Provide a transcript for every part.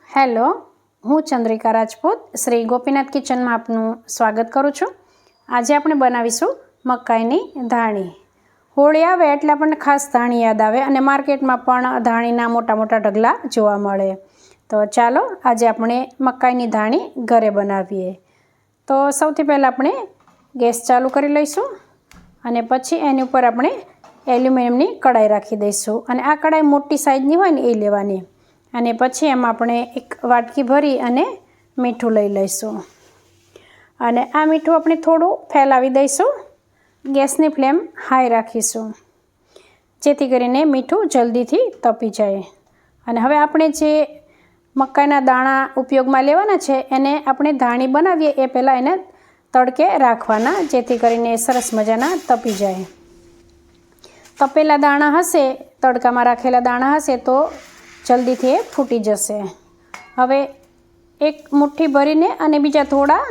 Hello, હું ચંદ્રિકા રાજપૂત શ્રી ગોપીનાથ કિચનમાં આપનું સ્વાગત કરું છું। આજે આપણે બનાવીશું મકાઈની ધાણી। હોળી આવે એટલે આપણને ખાસ ધાણી યાદ આવે અને માર્કેટમાં પણ ધાણીના મોટા મોટા ઢગલા જોવા મળે। તો ચાલો આજે આપણે મકાઈની ધાણી ઘરે બનાવીએ। તો સૌથી પહેલાં આપણે ગેસ ચાલુ કરી લઈશું અને પછી એની ઉપર આપણે એલ્યુમિનિયમની કડાઈ રાખી દઈશું અને આ કડાઈ મોટી સાઈઝની હોય ને એ લેવાની। અને પછી એમાં આપણે એક વાટકી ભરી અને મીઠું લઈ લઈશું અને આ મીઠું આપણે થોડું ફેલાવી દઈશું। ગેસની ફ્લેમ હાઈ રાખીશું જેથી કરીને મીઠું જલ્દીથી તપી જાય। અને હવે આપણે જે મકાઈના દાણા ઉપયોગમાં લેવાના છે એને આપણે ધાણી બનાવીએ એ પહેલાં એને તડકે રાખવાના જેથી કરીને સરસ મજાના તપી જાય। તપેલા દાણા હશે, તડકામાં રાખેલા દાણા હશે તો જલ્દીથી એ ફૂટી જશે। હવે એક મુઠ્ઠી ભરીને અને બીજા થોડા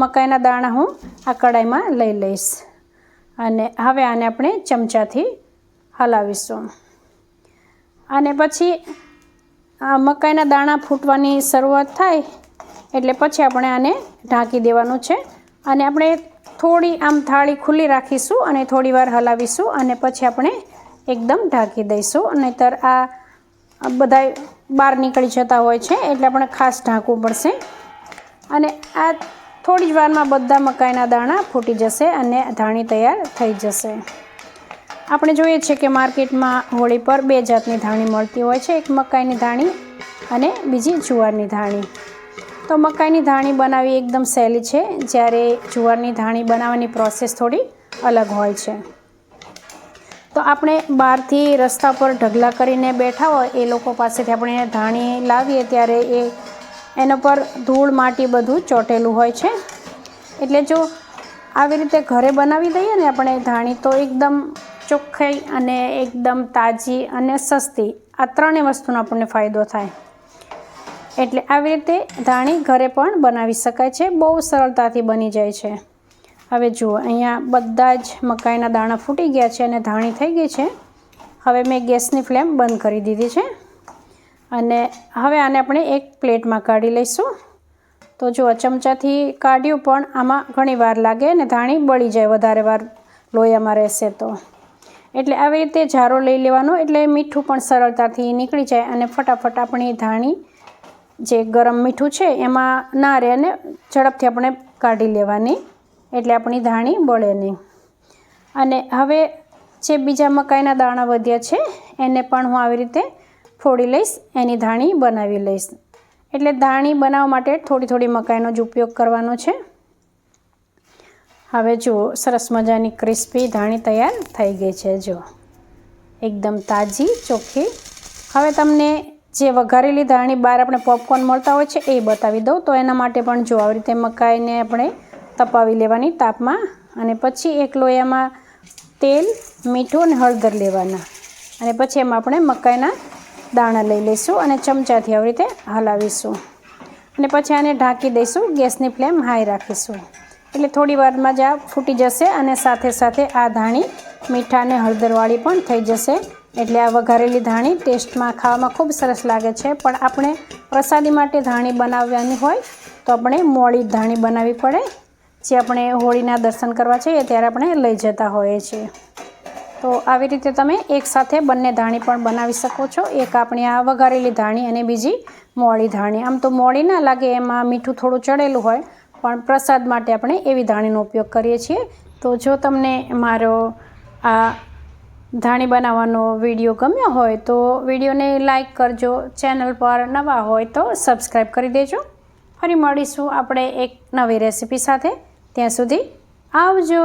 મકાઈના દાણા હું આ કડાઈમાં લઈ લઈશ અને હવે આને આપણે ચમચાથી હલાવીશું અને પછી આ મકાઈના દાણા ફૂટવાની શરૂઆત થાય એટલે પછી આપણે આને ઢાંકી દેવાનું છે અને આપણે થોડી આમ થાળી ખુલ્લી રાખીશું અને થોડી વાર હલાવીશું અને પછી આપણે એકદમ ઢાંકી દઈશું, નહીંતર આ બધા બહાર નીકળી જતા હોય છે એટલે આપણે ખાસ ઢાંકવું પડશે। અને આ થોડી જ વારમાં બધા મકાઈના દાણા ફૂટી જશે અને ધાણી તૈયાર થઈ જશે। આપણે જોઈએ છીએ કે માર્કેટમાં હોળી પર બે જાતની ધાણી મળતી હોય છે, એક મકાઈની ધાણી અને બીજી જુવારની ધાણી। તો મકાઈની ધાણી બનાવવી એકદમ સહેલી છે, જ્યારે જુવારની ધાણી બનાવવાની પ્રોસેસ થોડી અલગ હોય છે। તો આપણે બહારથી રસ્તા પર ઢગલા કરીને બેઠા હોય એ લોકો પાસેથી આપણે ધાણી લાવીએ ત્યારે એના પર ધૂળ માટી બધું ચોંટેલું હોય છે, એટલે જો આવી રીતે ઘરે બનાવી દઈએ ને આપણે ધાણી તો એકદમ ચોખ્ખાઈ અને એકદમ તાજી અને સસ્તી આ ત્રણેય વસ્તુનો આપણને ફાયદો થાય। એટલે આવી રીતે ધાણી ઘરે પણ બનાવી શકાય છે, બહુ સરળતાથી બની જાય છે। હવે જુઓ, અહીંયા બધા જ મકાઈના દાણા ફૂટી ગયા છે અને ધાણી થઈ ગઈ છે। હવે મેં ગેસની ફ્લેમ બંધ કરી દીધી છે અને હવે આને આપણે એક પ્લેટમાં કાઢી લઈશું। તો જુઓ, ચમચાથી કાઢ્યું પણ આમાં ઘણી વાર લાગે અને ધાણી બળી જાય વધારે વાર લોયામાં રહેશે તો, એટલે આવી રીતે જારો લઈ લેવાનો એટલે મીઠું પણ સરળતાથી નીકળી જાય અને ફટાફટ આપણી ધાણી જે ગરમ મીઠું છે એમાં ના રહે અને ઝડપથી આપણે કાઢી લેવાની એટલે આપણી ધાણી બળે નહીં। અને હવે જે બીજા મકાઈના દાણા વધ્યા છે એને પણ હું આવી રીતે ફોડી લઈશ, એની ધાણી બનાવી લઈશ। એટલે ધાણી બનાવવા માટે થોડી થોડી મકાઈનો જ ઉપયોગ કરવાનો છે। હવે જુઓ, સરસ મજાની ક્રિસ્પી ધાણી તૈયાર થઈ ગઈ છે, જુઓ એકદમ તાજી ચોખ્ખી। હવે તમને જે વઘારેલી ધાણી બહાર આપણે પોપકોર્ન મળતા હોય છે એ બતાવી દઉં। તો એના માટે પણ જો આવી રીતે મકાઈને આપણે તપાવી લેવાની તાપમાં અને પછી એક લોયામાં તેલ, મીઠું અને હળદર લેવાના અને પછી એમાં આપણે મકાઈના દાણા લઈ લઈશું અને ચમચાથી આવી રીતે હલાવીશું અને પછી આને ઢાંકી દઈશું। ગેસની ફ્લેમ હાઈ રાખીશું એટલે થોડી વારમાં જ આ ફૂટી જશે અને સાથે સાથે આ ધાણી મીઠા અને હળદરવાળી પણ થઈ જશે। એટલે આ વઘારેલી ધાણી ટેસ્ટમાં ખાવામાં ખૂબ સરસ લાગે છે, પણ આપણે પ્રસાદી માટે ધાણી બનાવવાની હોય તો આપણે મોળી ધાણી બનાવવી પડે, જે આપણે હોળીના દર્શન કરવા જઈએ ત્યારે આપણે લઈ જતા હોઈએ છીએ। તો આવી રીતે તમે એકસાથે બંને ધાણી પણ બનાવી શકો છો, એક આપણી આ વઘારેલી ધાણી અને બીજી મોળી ધાણી। આમ તો મોળી ના લાગે, એમાં મીઠું થોડું ચડેલું હોય, પણ પ્રસાદ માટે આપણે એવી ધાણીનો ઉપયોગ કરીએ છીએ। તો જો તમને મારો આ ધાણી બનાવવાનો વિડીયો ગમ્યો હોય તો વિડીયોને લાઈક કરજો, ચેનલ પર નવા હોય તો સબસ્ક્રાઈબ કરી દેજો। ફરી મળીશું આપણે એક નવી રેસીપી સાથે, ત્યાં સુધી આવજો।